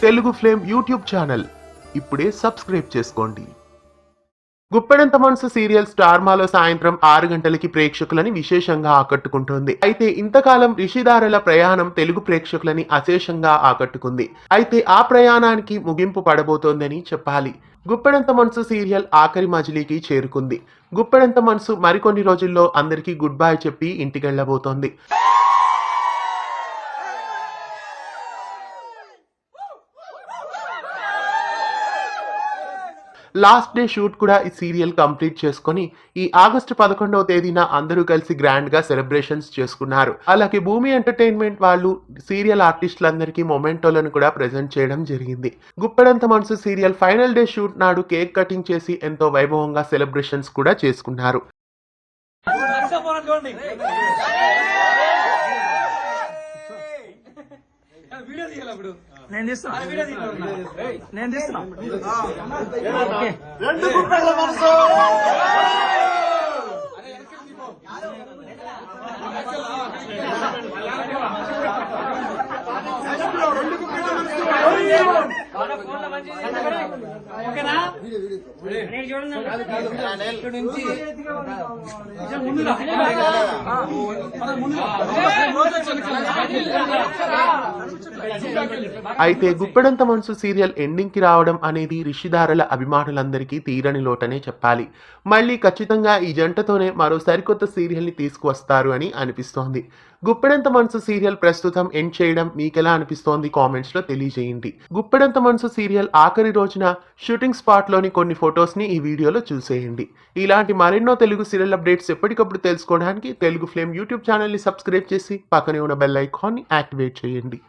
Telugu flame YouTube channel ఇప్పుడే subscribe చేసుకోండి. గుప్పెడంత మనసు సీరియల్ స్టార్ మాలో సాయంత్రం 6 గంటలకి ప్రేక్షకులని విశేషంగా ఆకట్టుకుంటోంది. అయితే ఇంతకాలం రిషిధారల ప్రయాణం తెలుగు ప్రేక్షకులని అశేషంగా ఆకట్టుకుంది. అయితే ఆ ప్రయాణానికి ముగింపు పడబోతోందని చెప్పాలి. గుప్పెడంత మనసు సీరియల్ ఆఖరి మజిలీకి చేరుకుంది. గుప్పెడంత మనసు మరికొన్ని రోజుల్లో అందరికీ గుడ్ బై చెప్పి ఇంటికెళ్లబోతోంది. లాస్ట్ డే షూట్ కూడా ఈ సీరియల్ కంప్లీట్ చేసుకొని ఈ ఆగస్టు 11వ తేదీన అందరూ కలిసి గ్రాండ్ గా సెలబ్రేషన్స్ చేసుకున్నారు. అలాగే భూమి ఎంటర్టైన్మెంట్ వాళ్ళు సీరియల్ ఆర్టిస్టులందరికీ మొమెంటోలను కూడా ప్రెజెంట్ చేయడం జరిగింది. గుప్పెడంత మనసు సీరియల్ ఫైనల్ డే షూట్ నాడు కేక్ కటింగ్ చేసి ఎంతో వైభవంగా సెలబ్రేషన్స్ కూడా చేసుకున్నారు. అయితే గుప్పెడంత మనసు సీరియల్ ఎండింగ్ కి రావడం అనేది రిషిధారల అభిమానులందరికీ తీరని లోటనే చెప్పాలి. మళ్ళీ ఖచ్చితంగా ఈ జంటతోనే మరో సరికొత్త సీరియల్ ని తీసుకువస్తారు అని అనిపిస్తోంది. గుప్పెడంత మనసు సీరియల్ ప్రస్తుతం ఎండ్ చేయడం మీకెలా అనిపిస్తోంది కామెంట్స్ లో తెలియజేయండి. గుప్పెడంత మనసు సీరియల్ ఆఖరి రోజున షూటింగ్ స్పాట్ లోని కొన్ని ఫొటోస్ ని ఈ వీడియోలో చూసేయండి. ఇలాంటి మరెన్నో తెలుగు సీరియల్ అప్డేట్స్ ఎప్పటికప్పుడు తెలుసుకోవడానికి తెలుగు ఫ్లేమ్ యూట్యూబ్ ఛానల్ ని సబ్స్క్రైబ్ చేసి పక్కనే ఉన్న బెల్ ఐకాన్ ని యాక్టివేట్ చేయండి.